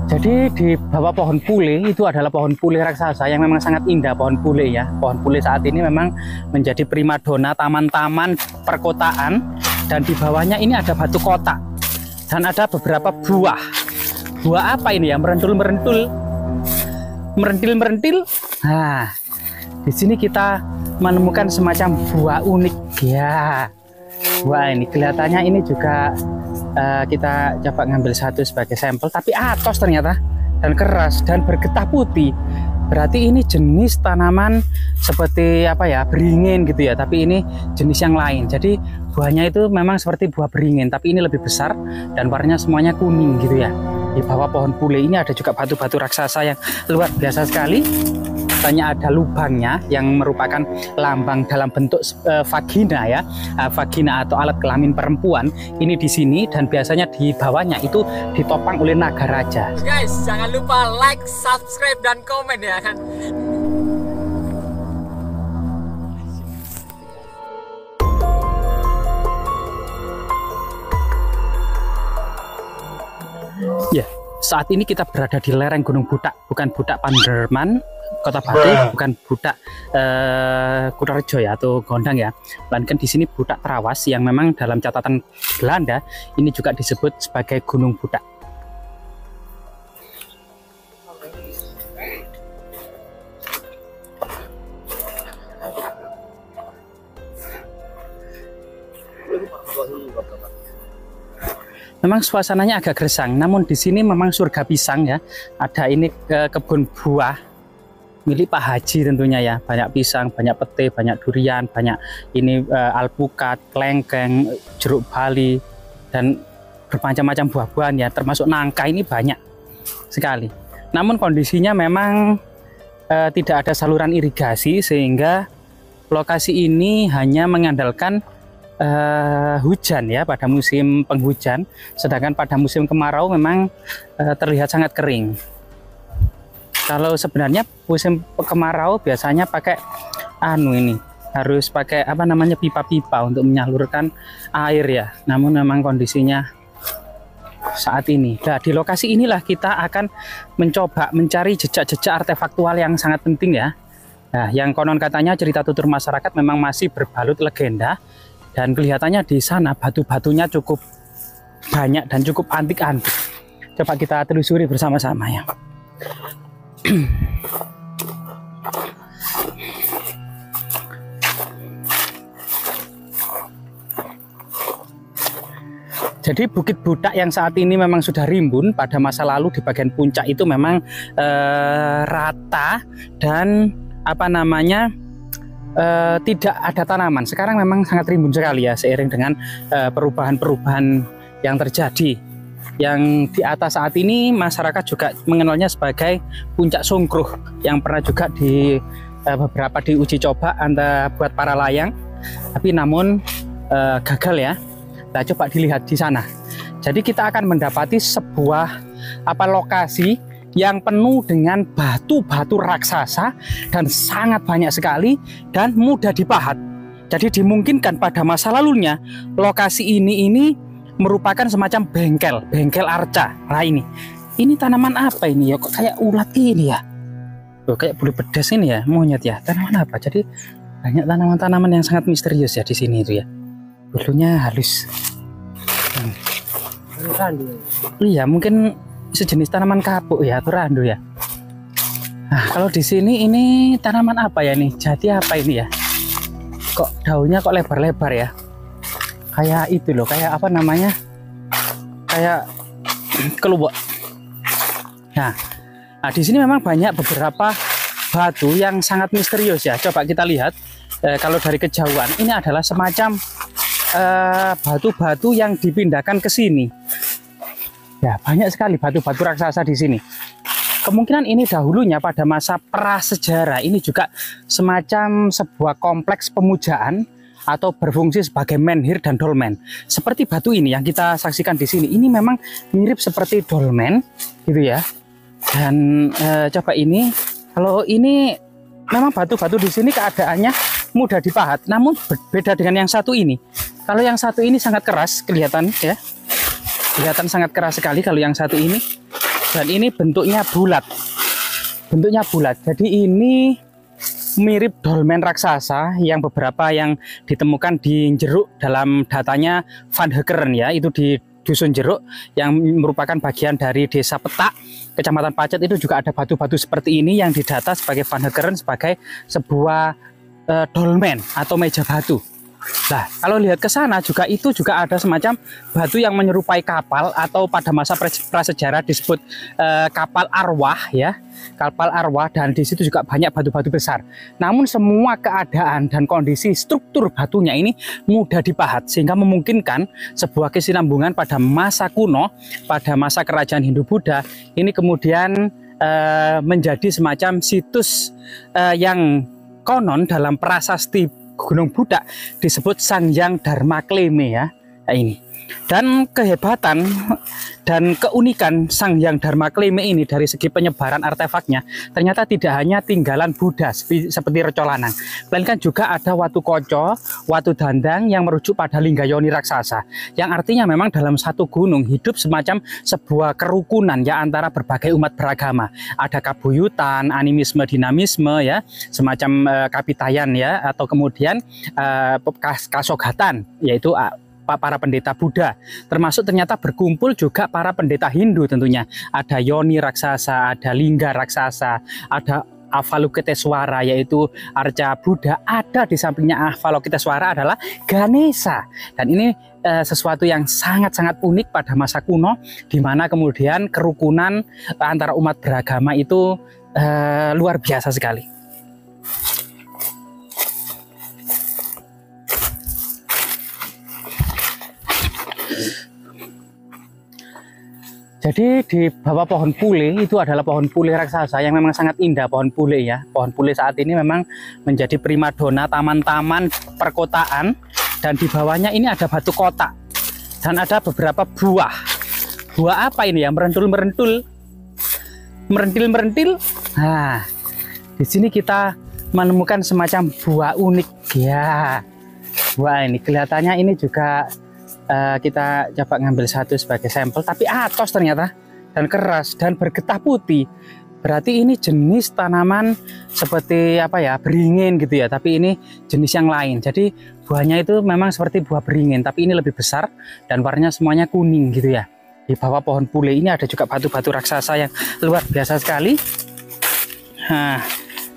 Jadi di bawah pohon pule itu adalah pohon pule raksasa yang memang sangat indah. Pohon pule ya, pohon pule saat ini memang menjadi primadona taman-taman perkotaan. Dan di bawahnya ini ada batu kotak dan ada beberapa buah. Buah apa ini ya? Merentul-merentul, merentil-merentil. Nah, di sini kita menemukan semacam buah unik ya. Buah ini kelihatannya ini juga kita coba ngambil satu sebagai sampel, tapi atos ternyata dan keras dan bergetah putih. Berarti ini jenis tanaman seperti apa ya, beringin gitu ya, tapi ini jenis yang lain. Jadi buahnya itu memang seperti buah beringin, tapi ini lebih besar dan warnanya semuanya kuning gitu ya. Di bawah pohon pule ini ada juga batu-batu raksasa yang luar biasa sekali. Katanya ada lubangnya yang merupakan lambang dalam bentuk vagina ya, vagina atau alat kelamin perempuan. Ini di sini dan biasanya di bawahnya itu ditopang oleh naga raja. Guys, jangan lupa like, subscribe dan komen ya kan. Ya, saat ini kita berada di lereng Gunung Budak, bukan Budak Panderman, Kota Batu, bukan Budak Kutorejo ya atau Gondang ya, melainkan di sini Budak Trawas yang memang dalam catatan Belanda ini juga disebut sebagai Gunung Budak. Memang suasananya agak gersang, namun di sini memang surga pisang ya. Ada ini kebun buah milik Pak Haji tentunya ya. Banyak pisang, banyak pete, banyak durian, banyak ini alpukat, klengkeng, jeruk bali, dan bermacam-macam buah-buahan ya. Termasuk nangka ini banyak sekali. Namun kondisinya memang tidak ada saluran irigasi sehingga lokasi ini hanya mengandalkan hujan ya pada musim penghujan, sedangkan pada musim kemarau memang terlihat sangat kering. Kalau sebenarnya musim kemarau biasanya pakai ini harus pakai apa namanya pipa-pipa untuk menyalurkan air ya. Namun memang kondisinya saat ini. Nah, di lokasi inilah kita akan mencoba mencari jejak-jejak artefaktual yang sangat penting ya. Nah, yang konon katanya cerita tutur masyarakat memang masih berbalut legenda. Dan kelihatannya di sana batu-batunya cukup banyak dan cukup antik-antik. Coba kita telusuri bersama-sama ya. Jadi Bukit Budak yang saat ini memang sudah rimbun, pada masa lalu di bagian puncak itu memang rata dan apa namanya, tidak ada tanaman. Sekarang memang sangat rimbun sekali ya, seiring dengan perubahan-perubahan yang terjadi. Yang di atas saat ini masyarakat juga mengenalnya sebagai Puncak Sungkruh, yang pernah juga di beberapa diuji coba buat para layang, tapi namun gagal ya. Nah, coba dilihat di sana. Jadi kita akan mendapati sebuah lokasi yang penuh dengan batu-batu raksasa dan sangat banyak sekali dan mudah dipahat. Jadi dimungkinkan pada masa lalunya lokasi ini merupakan semacam bengkel arca. Nah ini tanaman apa ini ya, kok kayak ulat ini ya, kayak bulu pedas ini ya, monyet ya, tanaman apa? Jadi banyak tanaman-tanaman yang sangat misterius ya di sini itu ya, bulunya halus. Iya, mungkin sejenis tanaman kapuk ya atau randu ya. Nah, kalau di sini ini tanaman apa ya nih? Jati apa ini ya? Kok daunnya kok lebar-lebar ya? Kayak itu loh, kayak apa namanya? Kayak keluak. Nah, di sini memang banyak beberapa batu yang sangat misterius ya. Coba kita lihat. Kalau dari kejauhan ini adalah semacam batu-batu yang dipindahkan ke sini. Ya, banyak sekali batu-batu raksasa di sini. Kemungkinan ini dahulunya pada masa prasejarah ini juga semacam sebuah kompleks pemujaan atau berfungsi sebagai menhir dan dolmen. Seperti batu ini yang kita saksikan di sini, ini memang mirip seperti dolmen gitu ya. Dan coba ini, kalau ini memang batu-batu di sini keadaannya mudah dipahat, namun berbeda dengan yang satu ini. Kalau yang satu ini sangat keras kelihatan ya. kelihatan sangat keras sekali kalau yang satu ini. Dan ini bentuknya bulat. Bentuknya bulat. Jadi ini mirip dolmen raksasa yang beberapa yang ditemukan di Jeruk dalam datanya Van Hekkeren ya, itu di Dusun Jeruk yang merupakan bagian dari Desa Petak, Kecamatan Pacet. Itu juga ada batu-batu seperti ini yang didata sebagai Van Hekkeren sebagai sebuah dolmen atau meja batu. Nah, kalau lihat ke sana juga itu juga ada semacam batu yang menyerupai kapal atau pada masa prasejarah disebut kapal arwah ya, kapal arwah, dan di situ juga banyak batu-batu besar. Namun semua keadaan dan kondisi struktur batunya ini mudah dipahat sehingga memungkinkan sebuah kesinambungan pada masa kuno, pada masa kerajaan Hindu-Buddha ini kemudian menjadi semacam situs yang konon dalam prasasti Gunung Budak disebut Sanghyang Dharma Kleme ya. Nah, ini. Dan kehebatan dan keunikan Sanghyang Dharma Kleme ini dari segi penyebaran artefaknya ternyata tidak hanya tinggalan Buddha seperti Recolanang, melainkan juga ada watu koco, watu dandang yang merujuk pada linggayoni raksasa, yang artinya memang dalam satu gunung hidup semacam sebuah kerukunan ya antara berbagai umat beragama. Ada kabuyutan, animisme, dinamisme ya, semacam kapitayan ya, atau kemudian kasogatan, yaitu para pendeta Buddha, termasuk ternyata berkumpul juga para pendeta Hindu tentunya. Ada yoni raksasa, ada lingga raksasa, ada Avalokiteswara yaitu arca Buddha, ada di sampingnya Avalokiteswara adalah Ganesha. Dan ini sesuatu yang sangat-sangat unik pada masa kuno, di mana kemudian kerukunan antara umat beragama itu luar biasa sekali. Jadi di bawah pohon pule itu adalah pohon pule raksasa yang memang sangat indah, pohon pule ya. Pohon pule saat ini memang menjadi primadona taman-taman perkotaan, dan di bawahnya ini ada batu kotak dan ada beberapa buah. Buah apa ini ya? Merentul-merentul, merentil-merentil. Nah, di sini kita menemukan semacam buah unik ya. Buah ini kelihatannya ini juga kita coba ngambil satu sebagai sampel, tapi atos ternyata dan keras dan bergetah putih. Berarti ini jenis tanaman seperti apa ya, beringin gitu ya, tapi ini jenis yang lain. Jadi buahnya itu memang seperti buah beringin, tapi ini lebih besar dan warnanya semuanya kuning gitu ya. Di bawah pohon pule ini ada juga batu-batu raksasa yang luar biasa sekali. Nah,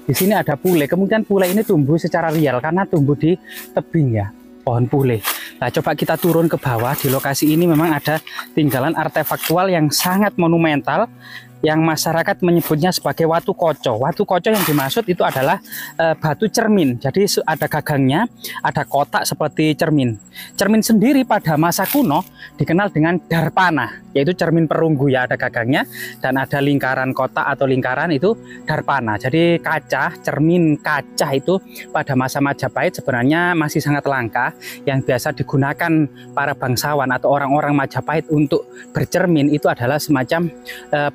di sini ada pule. Kemudian pule ini tumbuh secara real karena tumbuh di tebing ya, pohon pule. Nah, coba kita turun ke bawah. Di lokasi ini memang ada tinggalan artefaktual yang sangat monumental yang masyarakat menyebutnya sebagai watu koco. Watu koco yang dimaksud itu adalah batu cermin. Jadi ada gagangnya, ada kotak seperti cermin. Cermin sendiri pada masa kuno dikenal dengan darpana, yaitu cermin perunggu ya, ada gagangnya dan ada lingkaran kotak atau lingkaran itu darpana. Jadi kaca, cermin kaca itu pada masa Majapahit sebenarnya masih sangat langka, yang biasa digunakan para bangsawan atau orang-orang Majapahit untuk bercermin itu adalah semacam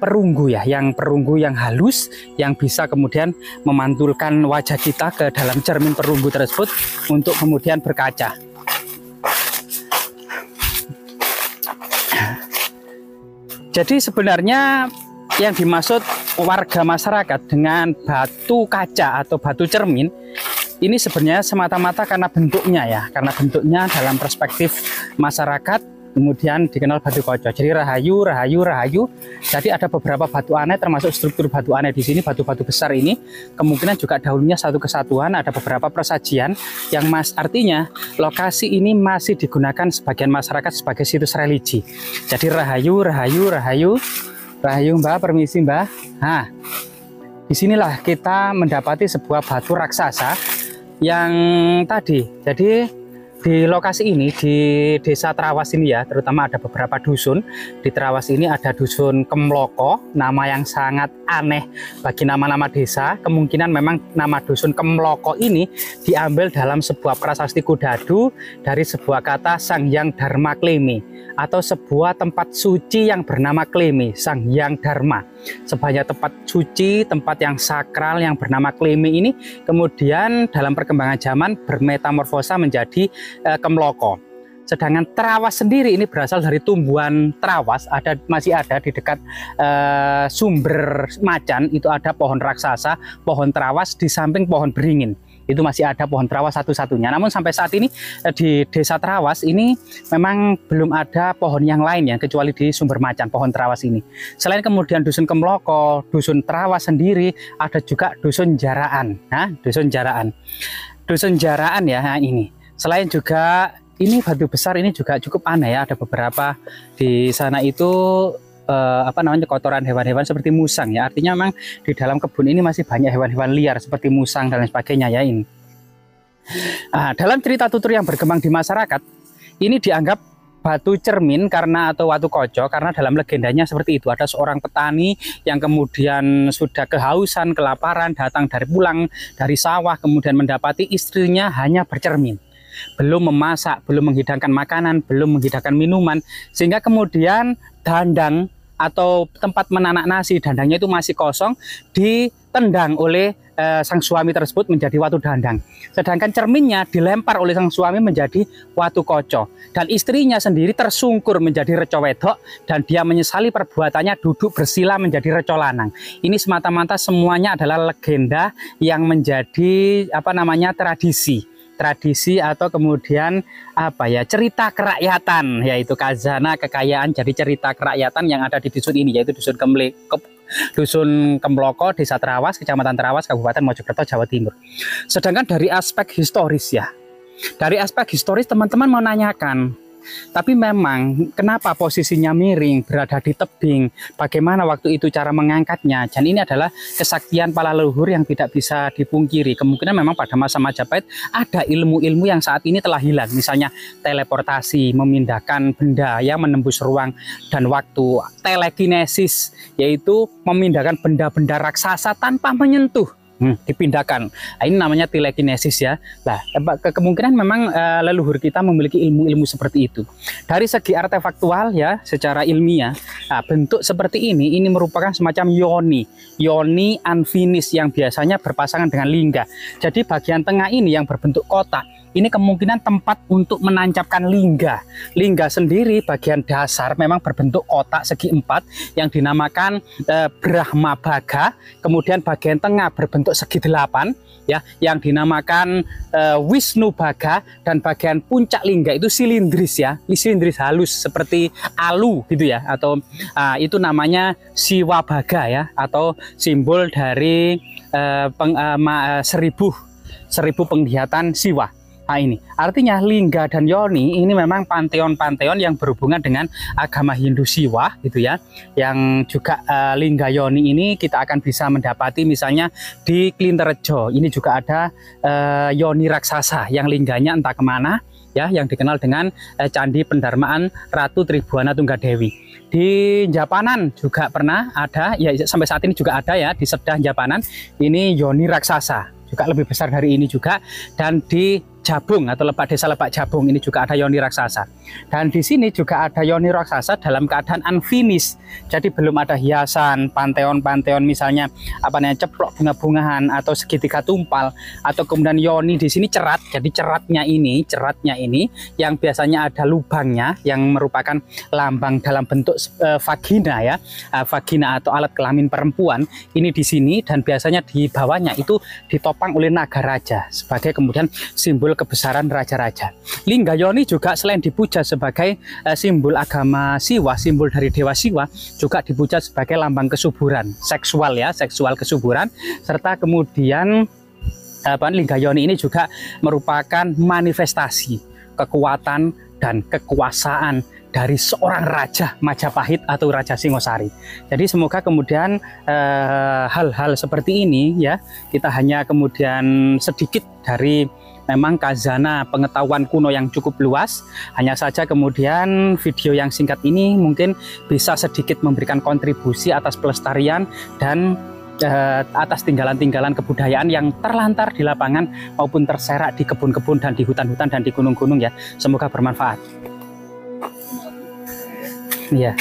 perunggu ya, yang perunggu yang halus yang bisa kemudian memantulkan wajah kita ke dalam cermin perunggu tersebut untuk kemudian berkaca. Jadi sebenarnya yang dimaksud warga masyarakat dengan batu kaca atau batu cermin ini sebenarnya semata-mata karena bentuknya ya, karena bentuknya dalam perspektif masyarakat kemudian dikenal batu koco. Jadi rahayu, rahayu, rahayu. Jadi ada beberapa batu aneh, termasuk struktur batu aneh di sini. Batu-batu besar ini kemungkinan juga dahulunya satu kesatuan. Ada beberapa persajian yang artinya lokasi ini masih digunakan sebagian masyarakat sebagai situs religi. Jadi rahayu, rahayu, rahayu, rahayu Mbak, permisi Mbak. Nah, disinilah kita mendapati sebuah batu raksasa yang tadi. Jadi di lokasi ini, di desa Trawas ini ya, terutama ada beberapa dusun. Di Trawas ini ada dusun Kemloko, nama yang sangat aneh bagi nama-nama desa. Kemungkinan memang nama dusun Kemloko ini diambil dalam sebuah prasasti Kudadu dari sebuah kata Sanghyang Dharma Kleme, atau sebuah tempat suci yang bernama Kleme, Sanghyang Dharma. Sebanyak tempat suci, tempat yang sakral yang bernama Kleme ini kemudian dalam perkembangan zaman bermetamorfosa menjadi Kemloko. Sedangkan terawas sendiri ini berasal dari tumbuhan terawas, masih ada di dekat sumber macan, itu ada pohon raksasa, pohon terawas di samping pohon beringin. Itu masih ada pohon terawas satu-satunya. Namun sampai saat ini di desa Terawas ini memang belum ada pohon yang lain ya, kecuali di sumber macan, pohon terawas ini. Selain kemudian dusun Kemloko, dusun Terawas sendiri, ada juga dusun Jaraan. Nah, dusun Jaraan. Dusun Jaraan ya, nah ini. Selain juga ini batu besar ini juga cukup aneh ya, ada beberapa di sana itu kotoran hewan-hewan seperti musang ya. Artinya memang di dalam kebun ini masih banyak hewan-hewan liar seperti musang dan lain sebagainya ya ini. Dalam cerita tutur yang berkembang di masyarakat, ini dianggap batu cermin atau watu koco karena dalam legendanya seperti itu. Ada seorang petani yang kemudian sudah kehausan, kelaparan, datang pulang dari sawah, kemudian mendapati istrinya hanya bercermin, belum memasak, belum menghidangkan makanan, belum menghidangkan minuman, sehingga kemudian dandang atau tempat menanak nasi, dandangnya itu masih kosong, ditendang oleh sang suami tersebut menjadi watu dandang. Sedangkan cerminnya dilempar oleh sang suami menjadi watu koco. Dan istrinya sendiri tersungkur menjadi reco wedok, dan dia menyesali perbuatannya, duduk bersila menjadi reco lanang. Ini semata-mata semuanya adalah legenda yang menjadi tradisi atau kemudian cerita kerakyatan, yaitu khazanah kekayaan jadi cerita kerakyatan yang ada di dusun ini, yaitu dusun Kemloko, Desa Terawas, Kecamatan Terawas, Kabupaten Mojokerto, Jawa Timur. Sedangkan dari aspek historis ya, teman-teman mau nanyakan, tapi memang kenapa posisinya miring, berada di tebing, bagaimana waktu itu cara mengangkatnya, dan ini adalah kesaktian para leluhur yang tidak bisa dipungkiri. Kemungkinan memang pada masa Majapahit ada ilmu-ilmu yang saat ini telah hilang, misalnya teleportasi, memindahkan benda yang menembus ruang dan waktu, telekinesis, yaitu memindahkan benda-benda raksasa tanpa menyentuh, dipindahkan. Ini namanya telekinesis ya. Nah, kemungkinan memang leluhur kita memiliki ilmu-ilmu seperti itu. Dari segi artefaktual ya, secara ilmiah, bentuk seperti ini merupakan semacam yoni unfinished yang biasanya berpasangan dengan lingga. Jadi bagian tengah ini yang berbentuk kotak, ini kemungkinan tempat untuk menancapkan lingga. Lingga sendiri bagian dasar memang berbentuk kotak segi 4 yang dinamakan Brahma Baga. Kemudian bagian tengah berbentuk segi 8 ya, yang dinamakan Wisnu Baga, dan bagian puncak lingga itu silindris ya, silindris halus seperti alu gitu ya, atau itu namanya Siwa Baga ya, atau simbol dari seribu penglihatan Siwa. Nah, ini artinya lingga dan yoni ini memang panteon-panteon yang berhubungan dengan agama Hindu Siwa gitu ya, yang juga lingga yoni ini kita akan bisa mendapati misalnya di Klinterejo. Ini juga ada yoni raksasa yang lingganya entah kemana ya, yang dikenal dengan Candi Pendarmaan Ratu Tribuana Tunggadewi. Di Japanan juga pernah ada ya, sampai saat ini juga ada ya, di Sedah Japanan ini yoni raksasa, juga lebih besar dari ini juga. Dan di Jabung atau Desa Lebak Jabung ini juga ada yoni raksasa. Dan di sini juga ada yoni raksasa dalam keadaan unfinished. Jadi belum ada hiasan, panteon-panteon misalnya ceplok bunga-bungahan atau segitiga tumpal, atau kemudian yoni di sini cerat. Jadi ceratnya ini yang biasanya ada lubangnya yang merupakan lambang dalam bentuk vagina ya. Vagina atau alat kelamin perempuan ini di sini, dan biasanya di bawahnya itu ditopang oleh naga raja sebagai kemudian simbol kebesaran raja-raja. Lingga yoni juga selain dipuja sebagai simbol agama Siwa, simbol dari Dewa Siwa, juga dipuja sebagai lambang kesuburan seksual ya, seksual kesuburan, serta kemudian lingga yoni ini juga merupakan manifestasi kekuatan dan kekuasaan dari seorang raja Majapahit atau Raja Singosari. Jadi semoga kemudian hal-hal seperti ini ya, kita hanya kemudian sedikit dari memang khazanah pengetahuan kuno yang cukup luas. Hanya saja kemudian video yang singkat ini mungkin bisa sedikit memberikan kontribusi atas pelestarian dan atas tinggalan-tinggalan kebudayaan yang terlantar di lapangan maupun terserak di kebun-kebun dan di hutan-hutan dan di gunung-gunung ya. Semoga bermanfaat. Ya.